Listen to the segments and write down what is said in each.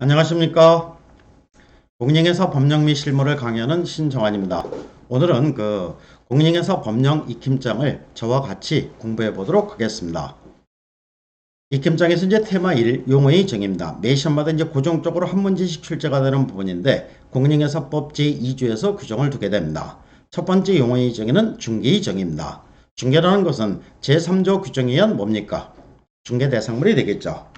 안녕하십니까. 공인중개사 법령 및 실무를 강의하는 신정환입니다. 오늘은 공인중개사 법령 익힘장을 저와 같이 공부해 보도록 하겠습니다. 익힘장에서 이제 테마 1 용어의 정의입니다. 매 시험마다 이제 고정적으로 한 문제씩 출제가 되는 부분인데 공인중개사법 제2조에서 규정을 두게 됩니다. 첫 번째 용어의 정의는 중개의 정의입니다. 중개라는 것은 제3조 규정에 의한 뭡니까? 중개 대상물이 되겠죠.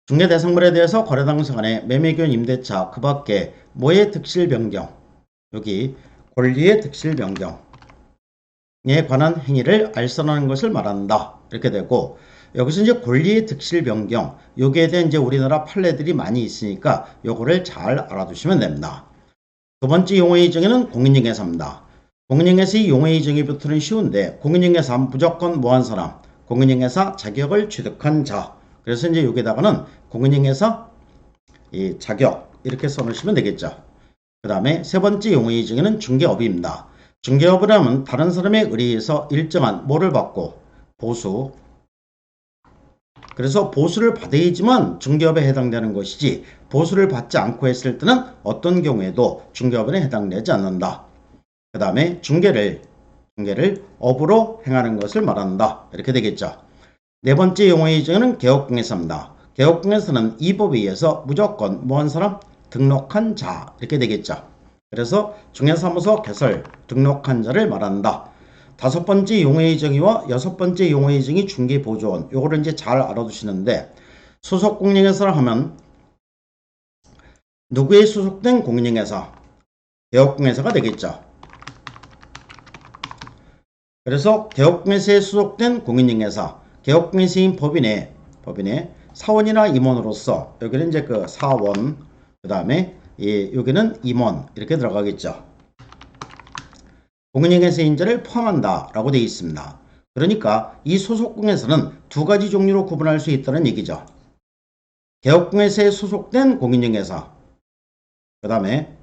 중개대상물에 대해서 거래당사 간의 매매교환 임대차 그 밖에 뭐의 득실 변경, 여기 권리의 득실 변경에 관한 행위를 알선하는 것을 말한다. 이렇게 되고, 여기서 이제 권리의 득실 변경, 여기에 대한 이제 우리나라 판례들이 많이 있으니까 요거를 잘 알아두시면 됩니다. 두 번째 용어의 정의는 공인중개사입니다. 공인중개사의 용어의 정의부터는 쉬운데, 공인중개사 무조건 뭐한 사람, 공인중개사 자격을 취득한 자. 그래서 이제 여기다가는 공인중개사 이 자격 이렇게 써놓으시면 되겠죠. 그 다음에 세 번째 용어의 정의는 중개업입니다. 중개업을 하면 다른 사람에 의뢰해서 일정한 뭐를 받고 보수, 그래서 보수를 받아야지만 중개업에 해당되는 것이지 보수를 받지 않고 했을 때는 어떤 경우에도 중개업에 해당되지 않는다. 그 다음에 중개를 업으로 행하는 것을 말한다. 이렇게 되겠죠. 네 번째 용어의 정의는 개업공개사입니다. 개업공개사는 이 법에 의해서 무조건 뭐한 사람? 등록한 자 이렇게 되겠죠. 그래서 중개사무소 개설 등록한 자를 말한다. 다섯 번째 용어의 정의와 여섯 번째 용어의 정의 중개보조원 요거를 이제 잘 알아두시는데 소속 공인중개사를 하면 누구에 소속된 공인중개사? 개업공개사가 되겠죠. 그래서 개업공개사에 소속된 공인중개사 개업공개사인 법인의 사원이나 임원으로서 여기는 이제 그 사원 그 다음에 여기는 임원 이렇게 들어가겠죠. 공인중개사인자를 포함한다 라고 되어 있습니다. 그러니까 이 소속공개사는 두 가지 종류로 구분할 수 있다는 얘기죠. 개업공개사에 소속된 공인중개사 그 다음에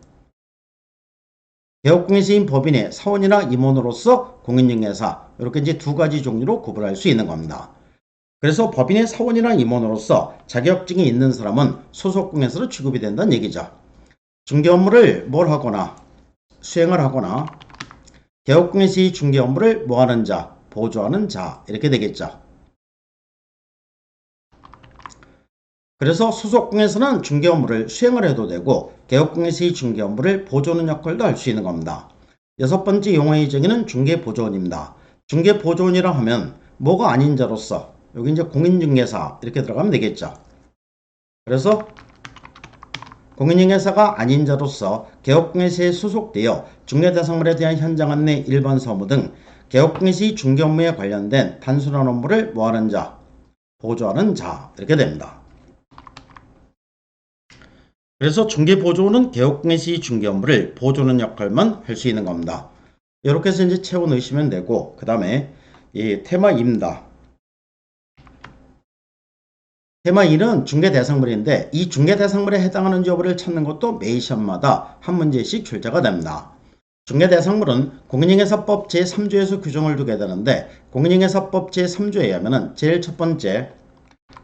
개업공개사인 법인의 사원이나 임원으로서 공인중개사 이렇게 이제 두 가지 종류로 구분할 수 있는 겁니다. 그래서 법인의 사원이나 임원으로서 자격증이 있는 사람은 소속공개사로 취급이 된다는 얘기죠. 중개 업무를 수행을 하거나 개업공개사의 중개 업무를 뭐하는 자, 보조하는 자 이렇게 되겠죠. 그래서 소속공개사는 중개 업무를 수행을 해도 되고 개업공개사의 중개 업무를 보조하는 역할도 할 수 있는 겁니다. 여섯 번째 용어의 정의는 중개보조원입니다. 중개보조원이라 하면 뭐가 아닌 자로서 여기 이제 공인중개사 이렇게 들어가면 되겠죠. 그래서 공인중개사가 아닌 자로서 개업공개사에 소속되어 중개대상물에 대한 현장 안내 일반 서무 등 개업공개사의 중개 업무에 관련된 단순한 업무를 뭐하는 자, 보조하는 자 이렇게 됩니다. 그래서 중개보조원은 개업공개사의 중개 업무를 보조하는 역할만 할 수 있는 겁니다. 이렇게 해서 이제 채워 넣으시면 되고 그 다음에 이 테마 2입니다. 테마 2는 중개대상물인데 이 중개대상물에 해당하는 여부를 찾는 것도 매 시험마다 한 문제씩 출제가 됩니다. 중개대상물은 공인중개사법 제3조에서 규정을 두게 되는데 공인중개사법 제3조에 의하면 제일 첫 번째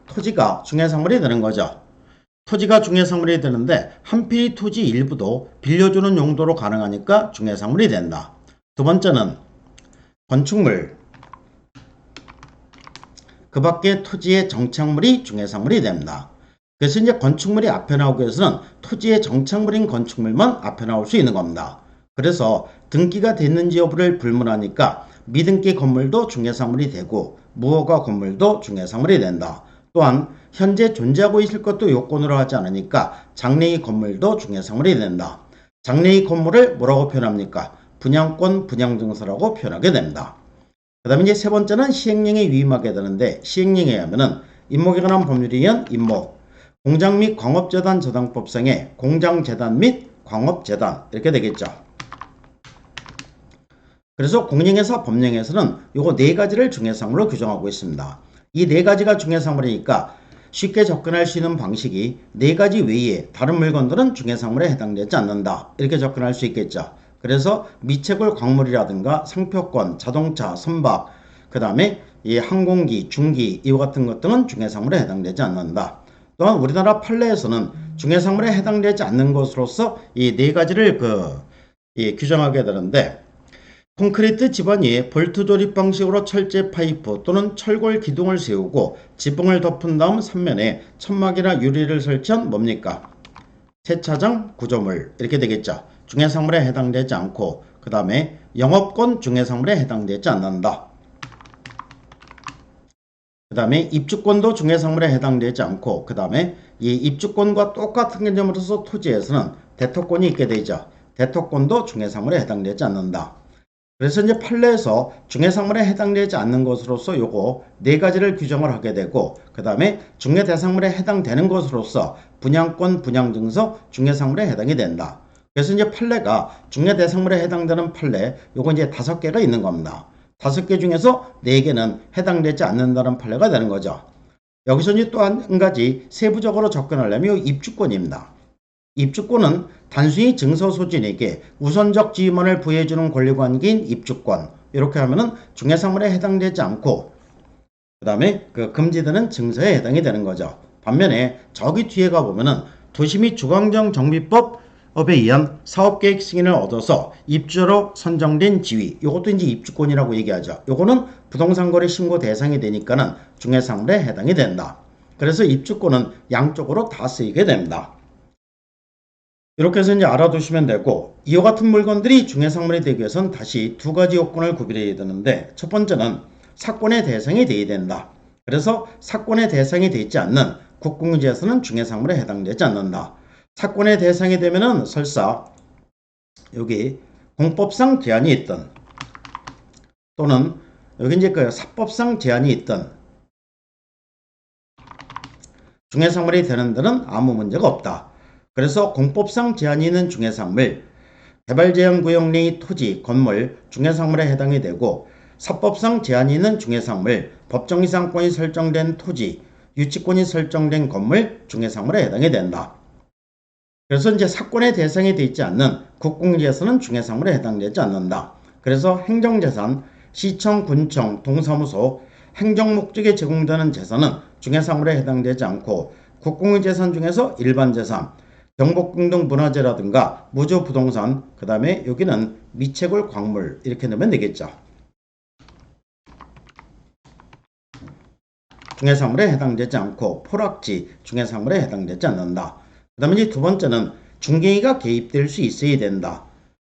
토지가 중개상물이 되는 거죠. 토지가 중개상물이 되는데 한필 토지 일부도 빌려주는 용도로 가능하니까 중개상물이 된다. 두 번째는 건축물 그 밖에 토지의 정착물이 중개상물이 됩니다. 그래서 이제 건축물이 앞에 나오기 위해서는 토지의 정착물인 건축물만 앞에 나올 수 있는 겁니다. 그래서 등기가 됐는지 여부를 불문하니까 미등기 건물도 중개상물이 되고 무허가 건물도 중개상물이 된다. 또한 현재 존재하고 있을 것도 요건으로 하지 않으니까 장래의 건물도 중개상물이 된다. 장래의 건물을 뭐라고 표현합니까? 분양권 분양증서라고 표현하게 됩니다. 그 다음에 이제 세 번째는 시행령에 위임하게 되는데 시행령에 의하면은 임목에 관한 법률에 의한 임목, 공장 및 광업재단 저당법상의 공장재단 및 광업재단 이렇게 되겠죠. 그래서 공인중개사 법령에서는 요거 네 가지를 중개상물로 규정하고 있습니다. 이 네 가지가 중개상물이니까 쉽게 접근할 수 있는 방식이 네 가지 외에 다른 물건들은 중개상물에 해당되지 않는다. 이렇게 접근할 수 있겠죠. 그래서 미채굴 광물이라든가 상표권, 자동차, 선박, 그 다음에 이 항공기, 중기 이와 같은 것들은 중개상물에 해당되지 않는다. 또한 우리나라 판례에서는 중해상물에 해당되지 않는 것으로서 이 네 가지를 규정하게 되는데, 콘크리트 지번 위에 볼트 조립 방식으로 철제 파이프 또는 철골 기둥을 세우고 지붕을 덮은 다음 삼면에 천막이나 유리를 설치한 뭡니까? 세차장 구조물 이렇게 되겠죠. 중해상물에 해당되지 않고, 그 다음에 영업권 중해상물에 해당되지 않는다. 그 다음에 입주권도 중해상물에 해당되지 않고, 그 다음에 이 입주권과 똑같은 개념으로서 토지에서는 대토권이 있게 되죠. 대토권도 중해상물에 해당되지 않는다. 그래서 이제 판례에서 중해상물에 해당되지 않는 것으로서 요거 네 가지를 규정을 하게 되고, 그 다음에 중해대상물에 해당되는 것으로서 분양권, 분양증서, 중해상물에 해당이 된다. 그래서 이제 판례가 중해대상물에 해당되는 판례, 요거 이제 5개가 있는 겁니다. 5개 중에서 4개는 해당되지 않는다는 판례가 되는 거죠. 여기서 이제 또 한 가지 세부적으로 접근하려면 입주권입니다. 입주권은 단순히 증서 소진에게 우선적 지위만을 부여해주는 권리관계인 입주권, 이렇게 하면은 중해상물에 해당되지 않고, 그 다음에 그 금지되는 증서에 해당이 되는 거죠. 반면에 저기 뒤에 가보면은 도시 및 주거환경 정비법에 의한 사업계획 승인을 얻어서 입주로 선정된 지위, 이것도 이제 입주권이라고 얘기하죠. 요거는 부동산거래 신고 대상이 되니까는 중해상물에 해당이 된다. 그래서 입주권은 양쪽으로 다 쓰이게 됩니다. 이렇게 해서 이제 알아두시면 되고, 이와 같은 물건들이 중해상물이 되기 위해서는 다시 2가지 요건을 구비해야 되는데, 첫 번째는 사건의 대상이 되어야 된다. 그래서 사건의 대상이 되지 않는 국공유지에서는 중해상물에 해당되지 않는다. 사건의 대상이 되면은 설사 여기 공법상 제한이 있던, 또는 여기 이제 그 사법상 제한이 있던 중해상물이 되는 데는 아무 문제가 없다. 그래서 공법상 제한이 있는 중해상물, 개발제한구역 내의 토지, 건물, 중해상물에 해당이 되고, 사법상 제한이 있는 중해상물, 법정이상권이 설정된 토지, 유치권이 설정된 건물, 중해상물에 해당이 된다. 그래서 이제 사건의 대상이 되어 있지 않는 국공유지에서는 중해상물에 해당되지 않는다. 그래서 행정재산, 시청, 군청, 동사무소, 행정목적에 제공되는 재산은 중해상물에 해당되지 않고, 국공유재산 중에서 일반재산, 경복궁 등 문화재라든가 무주부동산, 그 다음에 여기는 미채굴 광물 이렇게 넣으면 되겠죠. 중해상물에 해당되지 않고, 포락지 중해상물에 해당되지 않는다. 그 다음에 이제 두 번째는 중개인이 개입될 수 있어야 된다.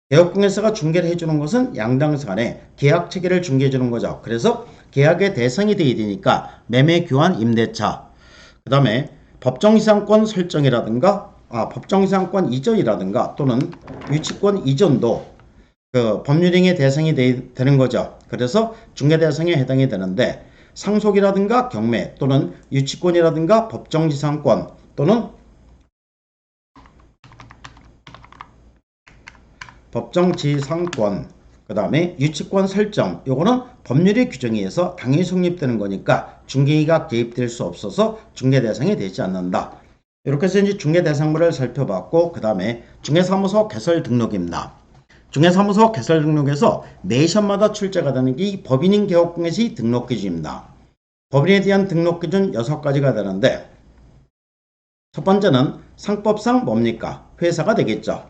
개업공예사가 중개를 해주는 것은 양당사 간에 계약 체계를 중개해주는 거죠. 그래서 계약의 대상이 되어야 되니까 매매, 교환, 임대차, 그 다음에 법정이상권 설정이라든가 법정이상권 이전이라든가 또는 유치권 이전도 그 법률행위의 대상이 되는 거죠. 그래서 중개 대상에 해당이 되는데, 상속이라든가 경매 또는 유치권이라든가 법정지상권 또는 법정지상권, 그 다음에 유치권 설정, 요거는 법률의 규정에 의해서 당연히 성립되는 거니까 중개인이 개입될 수 없어서 중개 대상이 되지 않는다. 이렇게 해서 이제 중개 대상물을 살펴봤고, 그 다음에 중개사무소 개설 등록입니다. 중개사무소 개설 등록에서 매시험마다 출제가 되는 게 법인인 개업공예시 등록 기준입니다. 법인에 대한 등록 기준 6가지가 되는데, 첫 번째는 상법상 뭡니까? 회사가 되겠죠.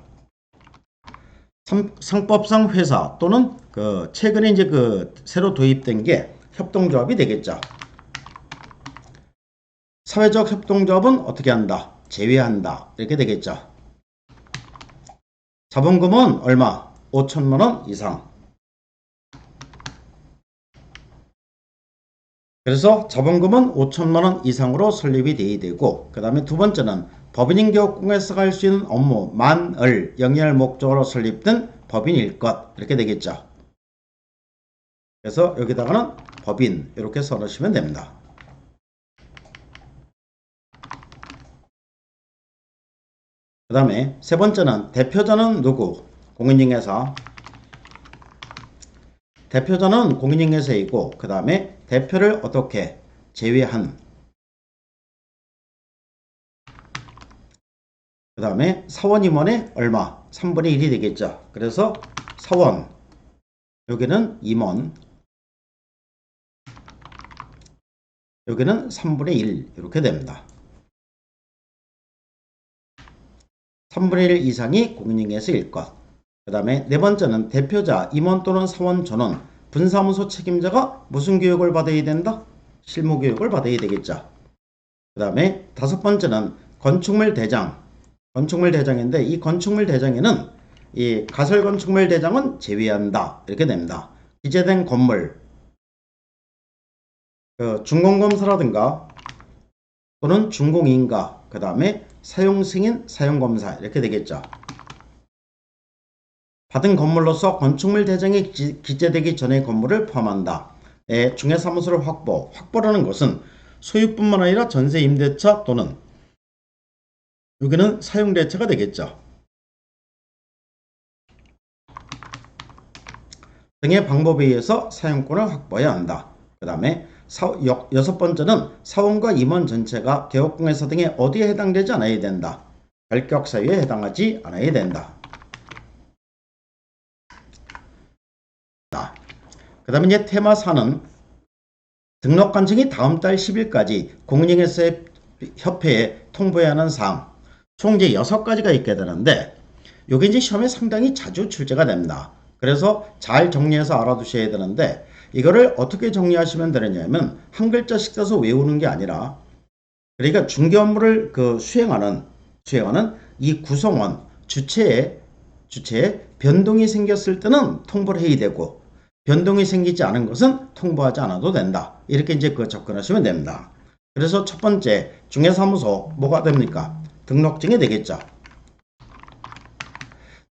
상법상 회사 또는 최근에 이제 새로 도입된 게 협동조합이 되겠죠. 사회적 협동조합은 어떻게 한다? 제외한다. 이렇게 되겠죠. 자본금은 얼마? 5천만원 이상. 그래서 자본금은 5천만원 이상으로 설립이 돼야 되고, 그 다음에 두 번째는 법인인 개업공예사가 할 수 있는 업무, 만을 영위할 목적으로 설립된 법인일 것. 이렇게 되겠죠. 그래서 여기다가는 법인 이렇게 써놓으시면 됩니다. 그 다음에 세 번째는 대표자는 누구? 공인중개사. 대표자는 공인중개사이고, 그 다음에 대표를 어떻게 제외한, 그 다음에 사원 임원의 얼마? 3분의 1이 되겠죠. 그래서 사원, 여기는 임원, 여기는 3분의 1 이렇게 됩니다. 3분의 1 이상이 공인중개사일 것. 그 다음에 네 번째는 대표자, 임원 또는 사원 전원, 분사무소 책임자가 무슨 교육을 받아야 된다? 실무 교육을 받아야 되겠죠. 그 다음에 다섯 번째는 건축물 대장. 건축물 대장인데 이 건축물 대장에는 이 가설 건축물 대장은 제외한다. 이렇게 됩니다. 기재된 건물, 준공검사라든가 또는 준공인가, 그 다음에 사용승인, 사용검사 이렇게 되겠죠. 받은 건물로서 건축물 대장에 기재되기 전의 건물을 포함한다. 중개사무소를 확보라는 것은 소유뿐만 아니라 전세 임대차 또는 여기는 사용대차가 되겠죠. 등의 방법에 의해서 사용권을 확보해야 한다. 그 다음에 여섯 번째는 사원과 임원 전체가 개업공개사 등에 어디에 해당되지 않아야 된다. 결격 사유에 해당하지 않아야 된다. 그 다음에 이제 테마 4는 등록 간청이 다음 달 10일까지 공인중개사협회에 통보해야 하는 사항. 총 이제 6가지가 있게 되는데 요게 이제 시험에 상당히 자주 출제가 됩니다. 그래서 잘 정리해서 알아두셔야 되는데 이거를 어떻게 정리하시면 되느냐면 한 글자씩 써서 외우는 게 아니라 그러니까 중개 업무를 수행하는 이 구성원 주체에 변동이 생겼을 때는 통보를 해야 되고 변동이 생기지 않은 것은 통보하지 않아도 된다. 이렇게 이제 접근하시면 됩니다. 그래서 첫 번째 중개사무소 뭐가 됩니까? 등록증이 되겠죠.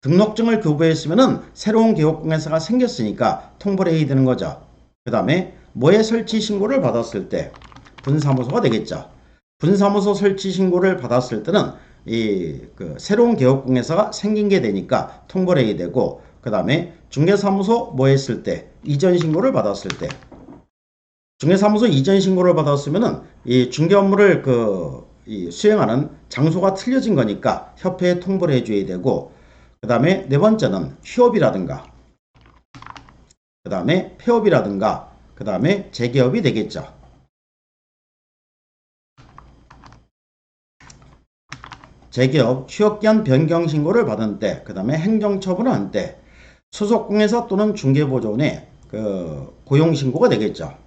등록증을 교부했으면 새로운 개업공개사가 생겼으니까 통보를 해야 되는 거죠. 그 다음에 모의 설치 신고를 받았을 때 분사무소가 되겠죠. 분사무소 설치 신고를 받았을 때는 새로운 개업공개사가 생긴 게 되니까 통보를 해야 되고 그 다음에 중개사무소 뭐 했을 때 이전 신고를 받았을 때 중개사무소 이전 신고를 받았으면은 이 중개 업무를 수행하는 장소가 틀려진 거니까 협회에 통보를 해줘야 되고 그 다음에 네 번째는 휴업이라든가 그 다음에 폐업이라든가 그 다음에 재개업이 되겠죠. 재개업, 휴업기한 변경 신고를 받은 때, 그 다음에 행정처분을 한 때, 소속공개사 또는 중개보조원의 고용신고가 되겠죠.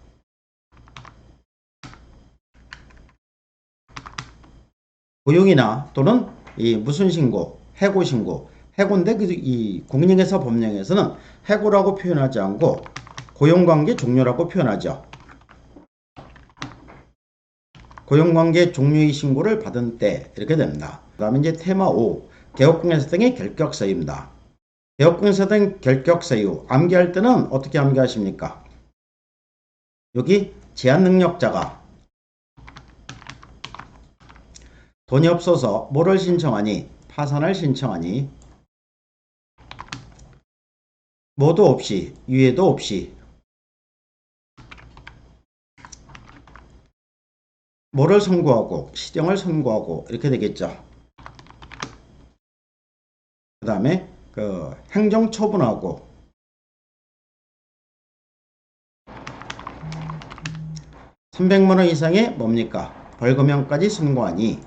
고용이나 또는 무슨 신고, 해고신고, 해고인데 이 공인중개사 법령에서는 해고라고 표현하지 않고 고용관계 종료라고 표현하죠. 고용관계 종료의 신고를 받은 때 이렇게 됩니다. 그 다음에 이제 테마 5 개업공개사 등의 결격사유입니다. 개업공개사 등 결격사유 암기할 때는 어떻게 암기하십니까? 여기 제한능력자가 돈이 없어서 뭐를 신청하니? 파산을 신청하니 뭐도 없이 유예도 없이 뭐를 선고하고 실형을 선고하고 이렇게 되겠죠. 그 다음에 행정처분하고 $300만원 이상의 뭡니까? 벌금형까지 선고하니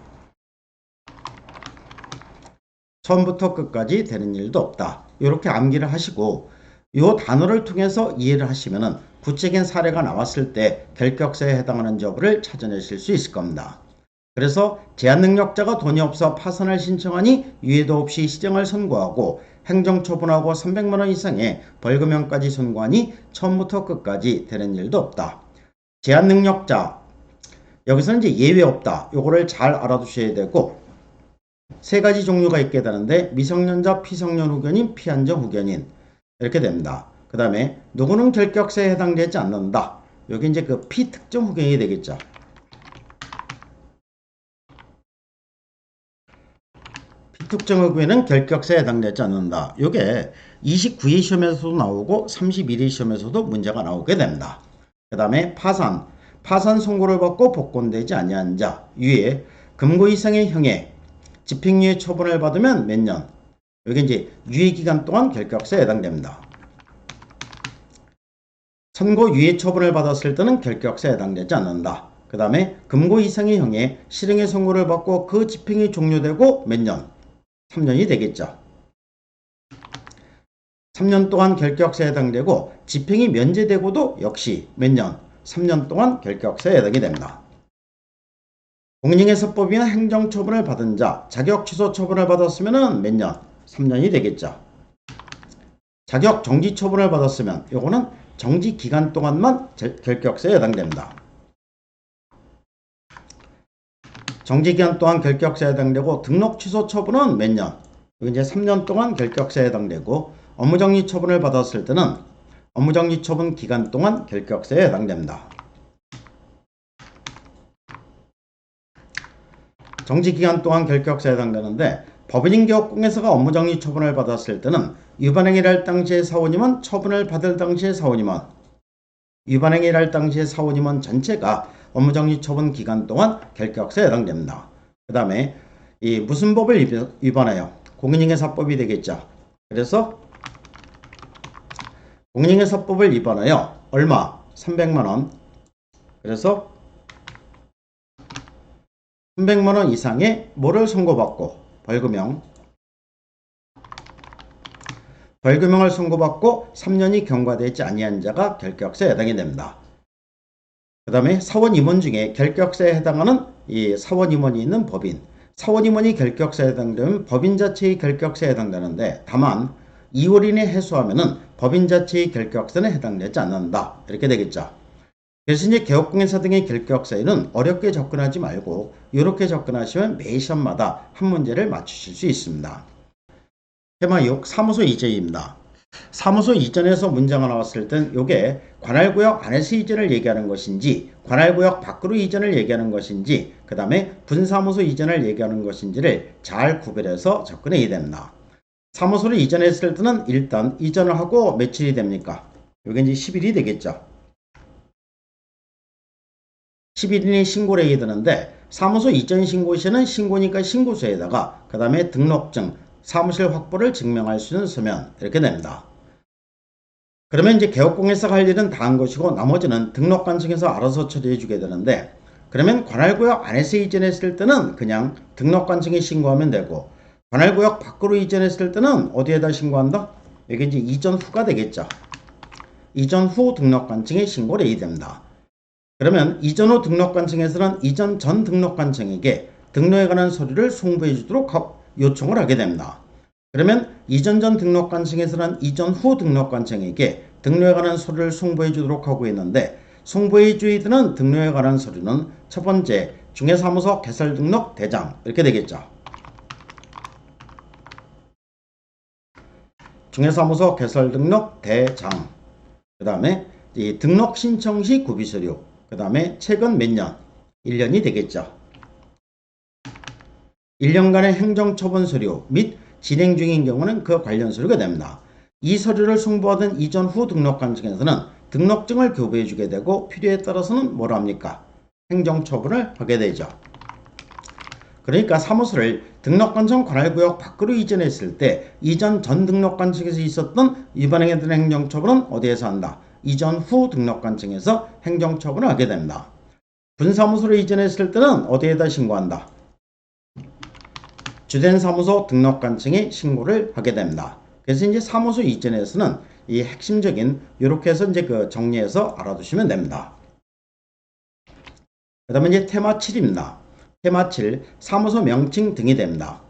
처음부터 끝까지 되는 일도 없다. 이렇게 암기를 하시고 이 단어를 통해서 이해를 하시면은 구체적인 사례가 나왔을 때 결격사에 해당하는지 여부를 찾아내실 수 있을 겁니다. 그래서 제한능력자가 돈이 없어 파산을 신청하니 유예도 없이 시정을 선고하고 행정처분하고 $300만원 이상의 벌금형까지 선고하니 처음부터 끝까지 되는 일도 없다. 제한능력자 여기서는 이제 예외 없다. 요거를 잘 알아두셔야 되고 세 가지 종류가 있게 되는데 미성년자, 피성년 후견인, 피한정 후견인 이렇게 됩니다. 그 다음에 누구는 결격사에 해당되지 않는다. 여기 이제 피특정 후견이 되겠죠. 피특정 후견은 결격사에 해당되지 않는다. 이게 29회 시험에서도 나오고 31회 시험에서도 문제가 나오게 됩니다. 그 다음에 파산 선고를 받고 복권되지 아니한 자, 유예, 금고 이상의 형에 집행유예 처분을 받으면 몇 년? 여기 이제 유예기간 동안 결격사에 해당됩니다. 선고 유예 처분을 받았을 때는 결격사에 해당되지 않는다. 그 다음에 금고 이상의 형에 실형의 선고를 받고 그 집행이 종료되고 몇 년? 3년이 되겠죠. 3년 동안 결격사에 해당되고 집행이 면제되고도 역시 몇 년? 3년 동안 결격사에 해당이 됩니다. 공인중개사법이나 행정처분을 받은 자, 자격 취소 처분을 받았으면 몇 년? 3년이 되겠죠. 자격 정지 처분을 받았으면 요거는 정지 기간 동안만 결격사에 해당됩니다. 정지 기간 동안 결격사에 해당되고 등록 취소 처분은 몇 년? 여기 이제 3년 동안 결격사에 해당되고 업무정지 처분을 받았을 때는 업무정지 처분 기간 동안 결격사에 해당됩니다. 정지 기간 동안 결격사에 해당되는데 법인인개업공개사가 업무정지 처분을 받았을 때는 위반행위를 할 당시의 사원임원, 처분을 받을 당시의 사원임원, 위반행위를 할 당시의 사원임원 전체가 업무정지 처분 기간 동안 결격사에 해당됩니다. 그 다음에 이 무슨 법을 위반해요? 공인중개사법이 되겠죠. 그래서 공인중개사법을 위반하여 얼마? 300만원. 그래서 300만원 이상의 뭐를 선고받고 벌금형을 선고받고 3년이 경과되지 아니한 자가 결격사에 해당이 됩니다. 그 다음에 사원임원 중에 결격사에 해당하는 이 사원임원이 있는 법인, 사원임원이 결격사에 해당되면 법인 자체의 결격사에 해당되는데 다만 2월 이내 해소하면은 법인 자체의 결격사는 해당되지 않는다. 이렇게 되겠죠. 그래서 이제 개업공개사 등의 결격사에는 어렵게 접근하지 말고 이렇게 접근하시면 매 시험마다 한 문제를 맞추실 수 있습니다. 테마 6 사무소 이전입니다. 사무소 이전에서 문제가 나왔을 땐 이게 관할구역 안에서 이전을 얘기하는 것인지 관할구역 밖으로 이전을 얘기하는 것인지 그 다음에 분사무소 이전을 얘기하는 것인지를 잘 구별해서 접근해야 됩니다. 사무소를 이전했을 때는 일단 이전을 하고 며칠이 됩니까? 이게 이제 10일이 되겠죠. 10일이니 신고를 해야 되는데 사무소 이전 신고 시에는 신고니까 신고서에다가 그 다음에 등록증, 사무실 확보를 증명할 수 있는 서면 이렇게 됩니다. 그러면 이제 개업공개사가 할 일은 다 한 것이고 나머지는 등록관청에서 알아서 처리해 주게 되는데 그러면 관할구역 안에서 이전했을 때는 그냥 등록관청에 신고하면 되고 관할구역 밖으로 이전했을 때는 어디에다 신고한다? 이게 이제 이전 후가 되겠죠. 이전 후 등록관청에 신고를 해야 됩니다. 그러면 이전 후 등록관청에서는 이전 전 등록관청에게 등록에 관한 서류를 송부해 주도록 요청을 하게 됩니다. 그러면 이전 전 등록관청에서는 이전 후 등록관청에게 등록에 관한 서류를 송부해 주도록 하고 있는데 송부해 줘야 되는 등록에 관한 서류는 첫 번째 중개사무소 개설등록 대장 이렇게 되겠죠. 중개사무소 개설등록 대장 그 다음에 이 등록 신청 시 구비서류 그 다음에 최근 몇 년? 1년이 되겠죠. 1년간의 행정처분 서류 및 진행 중인 경우는 그 관련 서류가 됩니다. 이 서류를 송부하던 이전 후 등록관청에서는 등록증을 교부해 주게 되고 필요에 따라서는 뭐라 합니까? 행정처분을 하게 되죠. 그러니까 사무소를 등록관청 관할구역 밖으로 이전했을 때 이전 전 등록관청에서 있었던 위반행위에 대한 행정처분은 어디에서 한다? 이전 후 등록관청에서 행정처분을 하게 됩니다. 분사무소를 이전했을 때는 어디에다 신고한다? 주된 사무소 등록관청에 신고를 하게 됩니다. 그래서 이제 사무소 이전에서는 이 핵심적인 이렇게 해서 이제 그 정리해서 알아두시면 됩니다. 그 다음에 이제 테마 7입니다. 테마 7 사무소 명칭 등이 됩니다.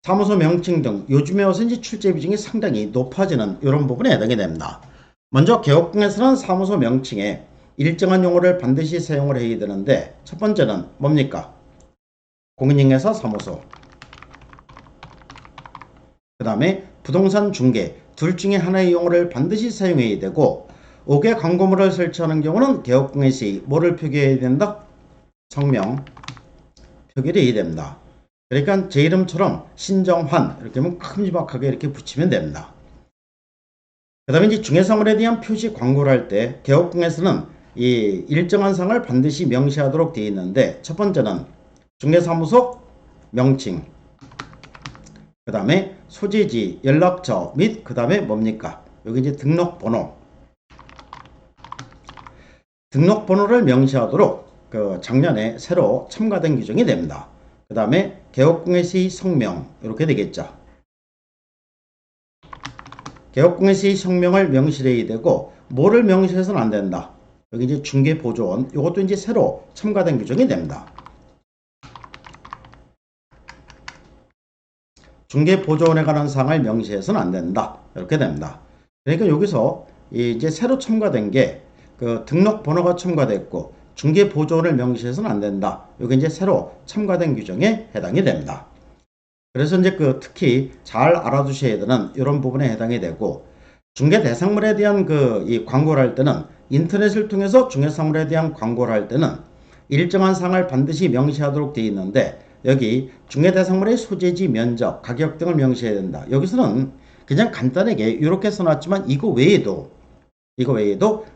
사무소 명칭 등 요즘에 와서 이제 출제 비중이 상당히 높아지는 이런 부분에 해당이 됩니다. 먼저 개업공에서는 사무소 명칭에 일정한 용어를 반드시 사용을 해야 되는데 첫 번째는 뭡니까? 공인중개사 사무소 그 다음에 부동산 중개 둘 중에 하나의 용어를 반드시 사용해야 되고 5개 광고물을 설치하는 경우는 개업공개시 뭐를 표기해야 된다? 성명 표기를 해야 됩니다. 그러니까 제 이름처럼 신정환 이렇게 하면 큼지막하게 이렇게 붙이면 됩니다. 그 다음에 이제 중개사물에 대한 표시 광고를 할 때 개업공에서는 이 일정한 사항을 반드시 명시하도록 되어 있는데 첫 번째는 중개사무소 명칭 그 다음에 소재지, 연락처 및 그 다음에 뭡니까? 여기 이제 등록번호 등록번호를 명시하도록 그 작년에 새로 첨가된 규정이 됩니다. 그 다음에 개업공예시의 성명 이렇게 되겠죠. 개업공예시의 성명을 명시해야 되고 뭐를 명시해서는 안 된다. 여기 이제 중개보조원 이것도 이제 새로 첨가된 규정이 됩니다. 중개보조원에 관한 사항을 명시해서는 안 된다. 이렇게 됩니다. 그러니까 여기서 이제 새로 첨가된 게 그 등록번호가 첨가됐고 중개보조원을 명시해서는 안 된다. 여기 이제 새로 첨가된 규정에 해당이 됩니다. 그래서 이제 그 특히 잘 알아두셔야 되는 이런 부분에 해당이 되고 중개 대상물에 대한 이 광고를 할 때는 인터넷을 통해서 중개상물에 대한 광고를 할 때는 일정한 사항을 반드시 명시하도록 되어 있는데 여기 중개대상물의 소재지, 면적, 가격 등을 명시해야 된다. 여기서는 그냥 간단하게 이렇게 써놨지만 이거 외에도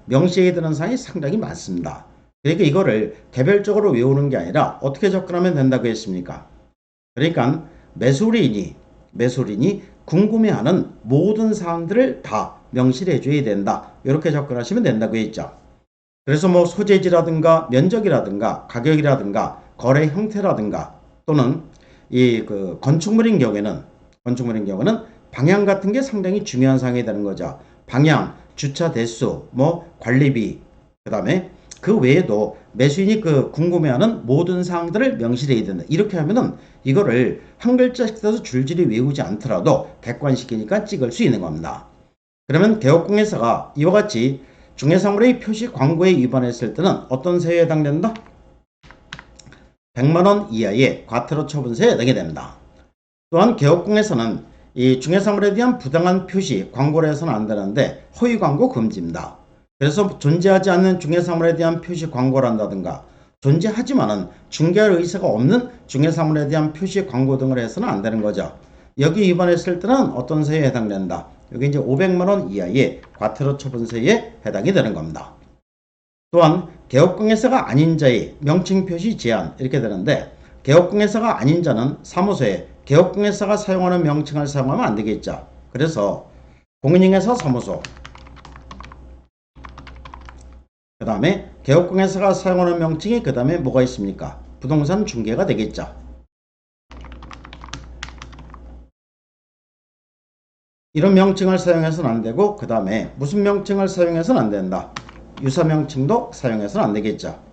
명시해야 되는 사항이 상당히 많습니다. 그러니까 이거를 개별적으로 외우는 게 아니라 어떻게 접근하면 된다고 했습니까? 그러니까 매수인이 궁금해하는 모든 사항들을 다 명시를 해줘야 된다. 이렇게 접근하시면 된다고 했죠. 그래서 뭐 소재지라든가 면적이라든가 가격이라든가 거래 형태라든가 또는 이 건축물인 경우에는 방향 같은 게 상당히 중요한 사항이 되는 거죠. 방향, 주차 대수, 뭐 관리비, 그 다음에 그 외에도 매수인이 궁금해하는 모든 사항들을 명시해야 된다. 이렇게 하면은 이거를 한 글자씩 써서 줄줄이 외우지 않더라도 객관식이니까 찍을 수 있는 겁니다. 그러면 개업공예사가 이와 같이 중개사물의 표시 광고에 위반했을 때는 어떤 세에 해당된다? 100만원 이하의 과태료 처분세에 해당이 됩니다. 또한 개업공예사는 이 중개사물에 대한 부당한 표시 광고를 해서는 안 되는데 허위 광고 금지입니다. 그래서 존재하지 않는 중개사물에 대한 표시 광고를 한다든가 존재하지만은 중개할 의사가 없는 중개사물에 대한 표시 광고 등을 해서는 안 되는 거죠. 여기 위반했을 때는 어떤 세에 해당된다? 여기 이제 500만원 이하의 과태료 처분세에 해당이 되는 겁니다. 또한 개업공예사가 아닌 자의 명칭 표시 제한 이렇게 되는데 개업공예사가 아닌 자는 사무소에 개업공예사가 사용하는 명칭을 사용하면 안 되겠죠. 그래서 공인중개사 사무소 그 다음에 개업공예사가 사용하는 명칭이 그 다음에 뭐가 있습니까? 부동산 중개가 되겠죠. 이런 명칭을 사용해서는 안 되고 그 다음에 무슨 명칭을 사용해서는 안 된다. 유사 명칭도 사용해서는 안 되겠죠.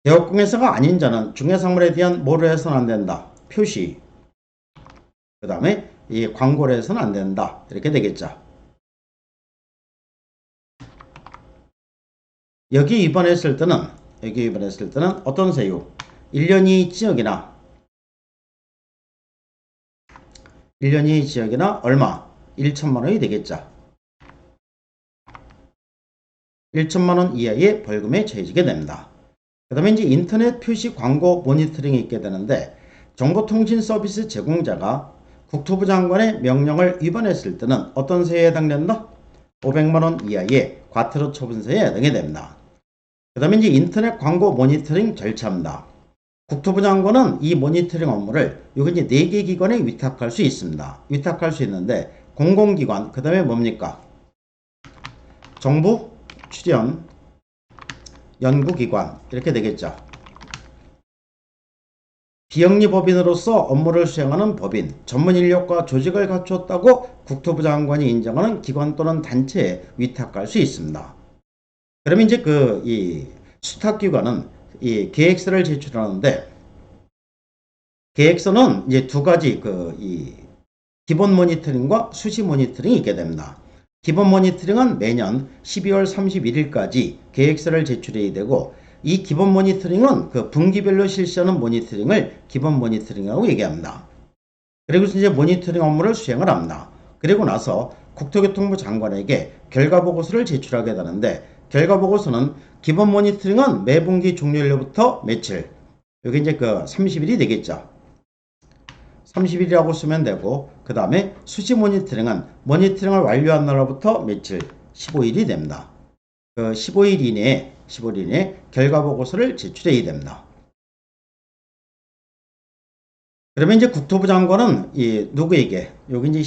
개업공예사가 아닌 자는 중개사물에 대한 뭐를 해서는 안 된다. 표시 그 다음에 이 광고를 해서는 안 된다. 이렇게 되겠죠. 여기 위반했을 때는 어떤 세유? 1년 이하 지역이나 얼마? 1천만원이 되겠죠. 1천만원 이하의 벌금에 처해지게 됩니다. 그 다음에 이제 인터넷 표시 광고 모니터링이 있게 되는데 정보통신 서비스 제공자가 국토부 장관의 명령을 위반했을 때는 어떤 세에 해당된다? 500만원 이하의 과태료 처분세에 해당이 됩니다. 그 다음에 이제 인터넷 광고 모니터링 절차입니다. 국토부 장관은 이 모니터링 업무를 여기 이제 4개 기관에 위탁할 수 있습니다. 위탁할 수 있는데 공공기관, 그 다음에 뭡니까? 정부 출연 연구기관 이렇게 되겠죠. 비영리법인으로서 업무를 수행하는 법인, 전문 인력과 조직을 갖추었다고 국토부 장관이 인정하는 기관 또는 단체에 위탁할 수 있습니다. 그러면 이제 이 수탁기관은 이 계획서를 제출하는데 계획서는 이제 두 가지 이 기본 모니터링과 수시 모니터링이 있게 됩니다. 기본 모니터링은 매년 12월 31일까지 계획서를 제출해야 되고 이 기본 모니터링은 분기별로 실시하는 모니터링을 기본 모니터링이라고 얘기합니다. 그리고 이제 모니터링 업무를 수행을 합니다. 그리고 나서 국토교통부 장관에게 결과보고서를 제출하게 되는데 결과보고서는 기본 모니터링은 매분기 종료일로부터 며칠? 여기 이제 30일이 되겠죠. 30일이라고 쓰면 되고 그 다음에 수시 모니터링은 모니터링을 완료한 날로부터 며칠? 15일이 됩니다. 15일 이내에 결과보고서를 제출해야 됩니다. 그러면 이제 국토부 장관은 누구에게? 여기 이제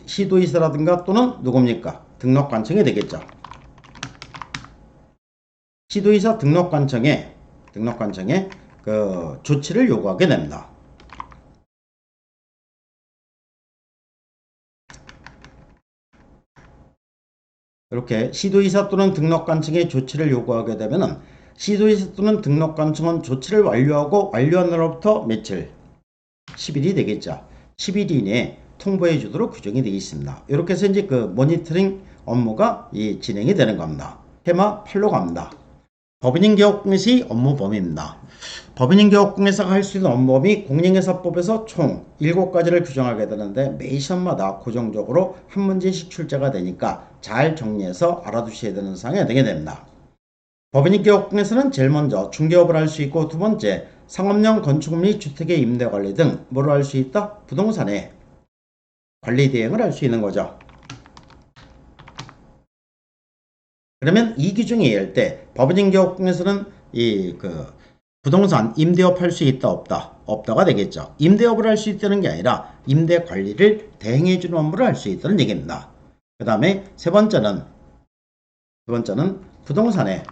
시도이사라든가 또는 누굽니까? 등록관청이 되겠죠. 시도이사 등록관청에 등록관청에 그 조치를 요구하게 됩니다. 이렇게 시도이사 또는 등록관청에 조치를 요구하게 되면은 시도이사 또는 등록관청은 조치를 완료하고 완료한 날로부터 며칠? 10일이 되겠죠. 10일 이내에 통보해 주도록 규정이 되어 있습니다. 이렇게 해서 이제 그 모니터링 업무가 진행이 되는 겁니다. 테마 8로 갑니다. 법인인 개업공예사의 업무 범위입니다. 법인인 개업공예사가 할 수 있는 업무 범위 공인회사법에서 총 7가지를 규정하게 되는데 매 시험마다 고정적으로 한 문제씩 출제가 되니까 잘 정리해서 알아두셔야 되는 사항이 되게 됩니다. 법인인 개업공예사는 제일 먼저 중개업을 할 수 있고, 두 번째 상업용 건축 및 주택의 임대 관리 등 뭐를 할 수 있다? 부동산의 관리 대행을 할 수 있는 거죠. 그러면 이 규정에 의할 때 법인인 개업공예사는 부동산 임대업 할 수 있다 없다? 없다가 되겠죠. 임대업을 할 수 있다는 게 아니라 임대 관리를 대행해 주는 업무를 할 수 있다는 얘기입니다. 그 다음에 두 번째는 부동산의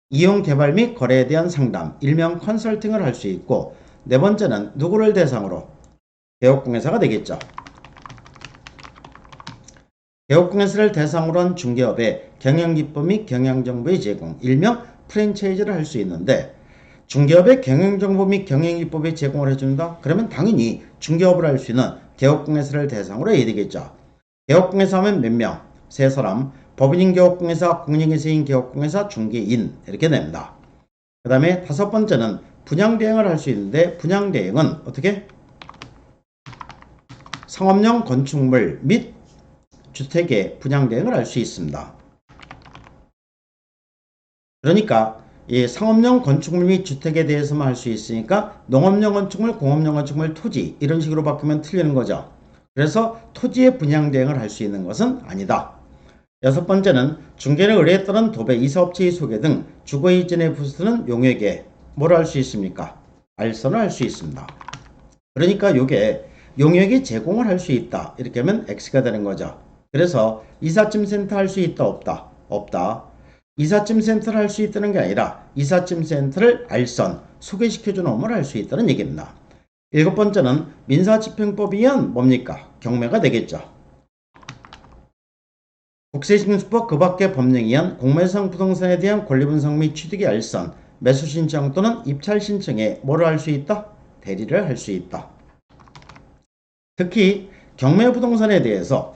이용 개발 및 거래에 대한 상담, 일명 컨설팅을 할 수 있고, 네 번째는 누구를 대상으로? 개업공예사가 되겠죠. 개업공예사를 대상으로 한 중개업의 경영기법 및 경영정보의 제공, 일명 프랜차이즈를 할 수 있는데, 중개업의 경영정보 및 경영기법의 제공을 해준다? 그러면 당연히 중개업을 할 수 있는 개업공예사를 대상으로 해야 되겠죠. 개업공예사 하면 몇 명? 3사람. 법인인 개업공예사, 공인회사인 개업공예사, 중개인 이렇게 됩니다. 그 다음에 다섯 번째는 분양대행을 할 수 있는데, 분양대행은 어떻게? 상업용 건축물 및 주택의 분양대행을 할 수 있습니다. 그러니까 이 상업용 건축물 및 주택에 대해서만 할 수 있으니까 농업용 건축물, 공업용 건축물, 토지 이런 식으로 바꾸면 틀리는 거죠. 그래서 토지의 분양대행을 할 수 있는 것은 아니다. 여섯 번째는 중개는 의뢰에 따른 도배, 이사업체의 소개 등 주거이전의 부수는 용역에 뭘 할 수 있습니까? 알선을 할 수 있습니다. 그러니까 요게 용역에 제공을 할 수 있다. 이렇게 하면 X가 되는 거죠. 그래서 이삿짐 센터 할 수 있다 없다? 없다. 이삿짐 센터를 할 수 있다는 게 아니라 이삿짐 센터를 알선, 소개시켜주는 업무를 할 수 있다는 얘기입니다. 일곱 번째는 민사집행법에 의한 뭡니까? 경매가 되겠죠. 국세징수법 그 밖의 법령에 의한 공매상 부동산에 대한 권리분석 및 취득의 알선, 매수신청 또는 입찰신청에 뭐를 할 수 있다? 대리를 할 수 있다. 특히 경매부동산에 대해서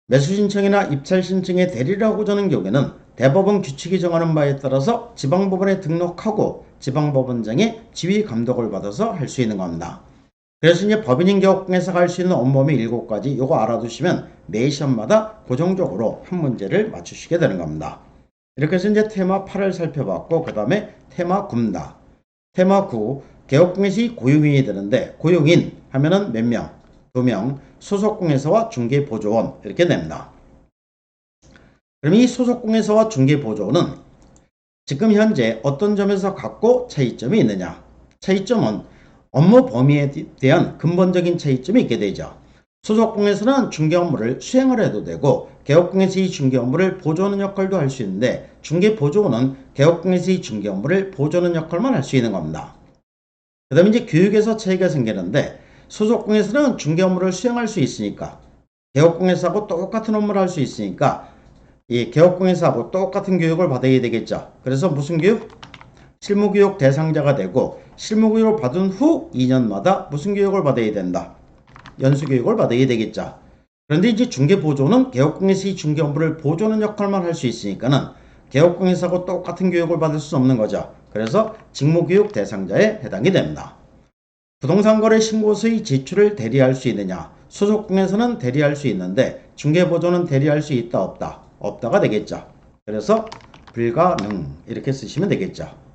매수신청이나 입찰신청에 대리를 하고자 하는 경우에는 대법원 규칙이 정하는 바에 따라서 지방법원에 등록하고 지방법원장의 지휘 감독을 받아서 할 수 있는 겁니다. 그래서 이제 법인인 개업공예사가 할 수 있는 업무범위 7가지 요거 알아두시면 매 시험마다 고정적으로 한 문제를 맞추시게 되는 겁니다. 이렇게 해서 이제 테마 8을 살펴봤고, 그 다음에 테마 9입니다. 테마 9, 개업공예사의 고용인이 되는데, 고용인 하면은 몇 명? 2명, 소속공예사와 중개보조원 이렇게 됩니다. 그럼 이 소속공예사와 중개보조원은 지금 현재 어떤 점에서 갖고 차이점이 있느냐? 차이점은 업무 범위에 대한 근본적인 차이점이 있게 되죠. 소속공예사는 중개 업무를 수행을 해도 되고, 개업공예사의 중개 업무를 보조하는 역할도 할 수 있는데, 중개보조원은 개업공예사의 중개 업무를 보조하는 역할만 할 수 있는 겁니다. 그 다음에 이제 교육에서 차이가 생기는데, 소속공예사는 중개 업무를 수행할 수 있으니까, 개업공예사하고 똑같은 업무를 할 수 있으니까 이 개업공예사하고 똑같은 교육을 받아야 되겠죠. 그래서 무슨 교육? 실무교육 대상자가 되고, 실무교육을 받은 후 2년마다 무슨 교육을 받아야 된다? 연수교육을 받아야 되겠죠. 그런데 이제 중개보조는 개업공예사의 중개 업무를 보조하는 역할만 할 수 있으니까는 개업공예사하고 똑같은 교육을 받을 수 없는 거죠. 그래서 직무교육 대상자에 해당이 됩니다. 부동산거래 신고서의 제출을 대리할 수 있느냐? 소속공예사는 대리할 수 있는데 중개보조는 대리할 수 있다 없다? 없다가 되겠죠. 그래서 불가능 이렇게 쓰시면 되겠죠.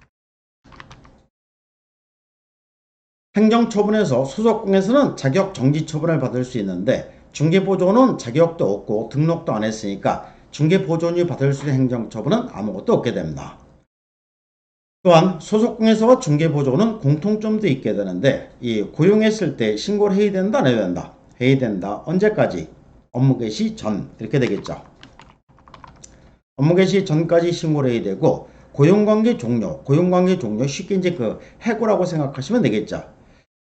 행정처분에서 소속공예사는 자격 정지처분을 받을 수 있는데, 중개보조원은 자격도 없고 등록도 안 했으니까 중개보조원이 받을 수 있는 행정처분은 아무것도 없게 됩니다. 또한 소속공예사와 중개보조원은 공통점도 있게 되는데, 이 고용했을 때 신고를 해야 된다 안 해야 된다? 해야 된다. 언제까지? 업무 개시 전 이렇게 되겠죠. 업무 개시 전까지 신고를 해야 되고, 고용관계 종료 쉽게 이제 그 해고라고 생각하시면 되겠죠.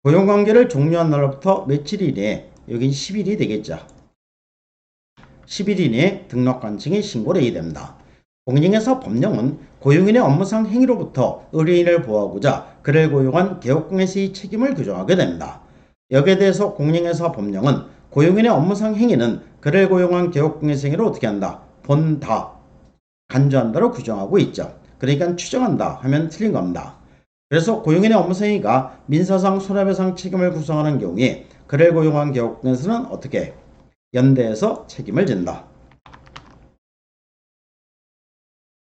고용관계를 종료한 날로부터 며칠 이내에, 여긴 10일이 되겠죠. 10일 이내에 등록관청에 신고를 해야 됩니다. 공인중개사 법령은 고용인의 업무상 행위로부터 의뢰인을 보호하고자 그를 고용한 개업공예사의 책임을 규정하게 됩니다. 여기에 대해서 공인중개사 법령은 고용인의 업무상 행위는 그를 고용한 개업공예사 행위를 어떻게 한다? 본다, 간주한다로 규정하고 있죠. 그러니까 추정한다 하면 틀린 겁니다. 그래서 고용인의 업무상 행위가 민사상 손해배상 책임을 구성하는 경우에 그를 고용한 개업공예사는 어떻게? 연대해서 책임을 진다.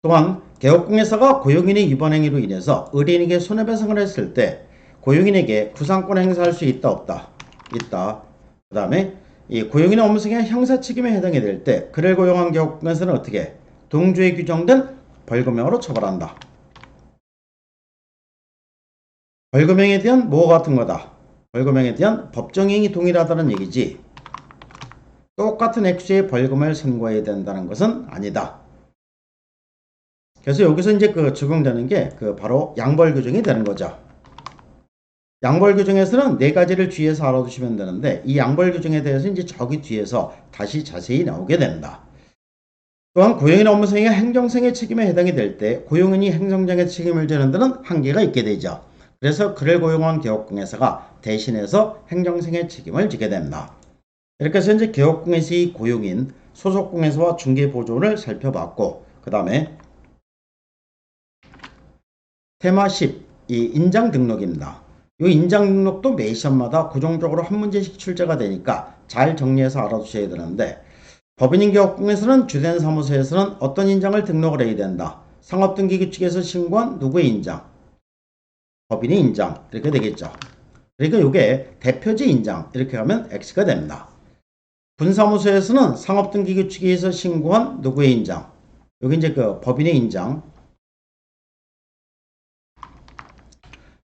또한 개업공예사가 고용인의 위반 행위로 인해서 의뢰인에게 손해배상을 했을 때 고용인에게 구상권을 행사할 수 있다 없다? 있다. 그 다음에 이 고용인의 업무상의 형사책임에 해당이 될 때 그를 고용한 개업공예사는 어떻게? 동조에 규정된 벌금형으로 처벌한다. 벌금형에 대한 뭐가 같은 거다? 벌금형에 대한 법정행위 동일하다는 얘기지 똑같은 액수의 벌금을 선고해야 된다는 것은 아니다. 그래서 여기서 이제 그 적용되는 게 그 바로 양벌 규정이 되는 거죠. 양벌 규정에서는 네 가지를 주의해서 알아두시면 되는데 이 양벌 규정에 대해서 이제 저기 뒤에서 다시 자세히 나오게 된다. 또한 고용인 업무상의 행정상의 책임에 해당이 될 때 고용인이 행정상의 책임을 지는 데는 한계가 있게 되죠. 그래서 그를 고용한 개업공예사가 대신해서 행정상의 책임을 지게 됩니다. 이렇게 해서 이제 개업공예사의 고용인, 소속공예사와 중개보조원을 살펴봤고 그 다음에 테마 10, 이 인장 등록입니다. 이 인장 등록도 매 시험마다 고정적으로 한 문제씩 출제가 되니까 잘 정리해서 알아두셔야 되는데 법인인 개업공예사는 주된 사무소에서는 어떤 인장을 등록을 해야 된다. 상업등기규칙에서 신고한 누구의 인장? 법인의 인장 이렇게 되겠죠. 그러니까 이게 대표제 인장 이렇게 하면 X가 됩니다. 분사무소에서는 상업등기규칙에서 신고한 누구의 인장? 여기 이제 그 법인의 인장.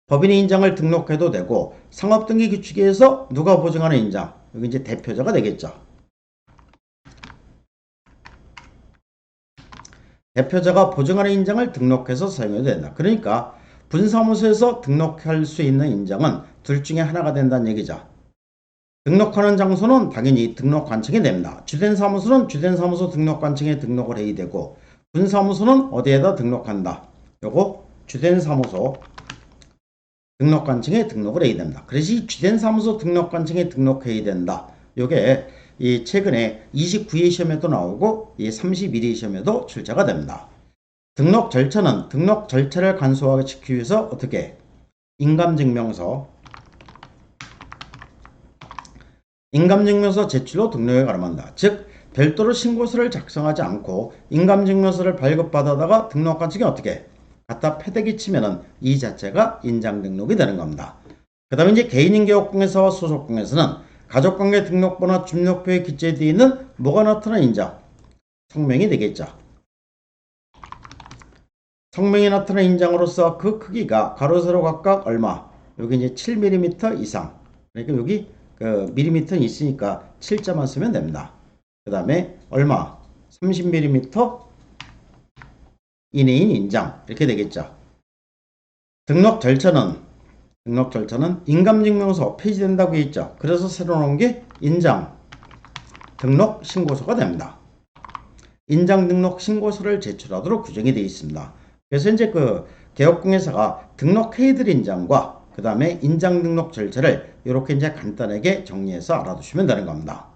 법인의 인장을 등록해도 되고 상업등기규칙에서 누가 보증하는 인장? 여기 이제 대표자가 되겠죠. 대표자가 보증하는 인장을 등록해서 사용해도 된다. 그러니까 분사무소에서 등록할 수 있는 인장은 둘 중에 하나가 된다는 얘기죠. 등록하는 장소는 당연히 등록관청이 됩니다. 주된 사무소는 주된 사무소 등록관청에 등록을 해야 되고 분사무소는 어디에다 등록한다. 요거 주된 사무소 등록관청에 등록을 해야 됩니다. 그래서 이 주된 사무소 등록관청에 등록해야 된다. 요게 이 최근에 29회 시험에도 나오고 이 31회 시험에도 출제가 됩니다. 등록 절차는 등록 절차를 간소하게 지키기 위해서 어떻게? 인감증명서 제출로 등록에 가름한다. 즉 별도로 신고서를 작성하지 않고 인감증명서를 발급받아다가 등록관청에 어떻게? 갖다 패대기 치면은 이 자체가 인장 등록이 되는 겁니다. 그 다음에 이제 개인인 개업공예사와 소속공예사는 가족관계 등록번호 주민등록표에 기재되어 있는 뭐가 나타난 인장? 성명이 되겠죠. 성명이 나타난 인장으로서 그 크기가 가로 세로 각각 얼마? 여기 이제 7mm 이상. 그러니까 여기 그 밀리미터는 있으니까 7자만 쓰면 됩니다. 그 다음에 얼마? 30mm 이내인 인장 이렇게 되겠죠. 등록 절차는 인감증명서 폐지된다고 했죠. 그래서 새로 나온 게 인장 등록 신고서가 됩니다. 인장 등록 신고서를 제출하도록 규정이 되어 있습니다. 그래서 이제 그 개업공예사가 등록해야 인장과 그 다음에 인장 등록 절차를 이렇게 이제 간단하게 정리해서 알아두시면 되는 겁니다.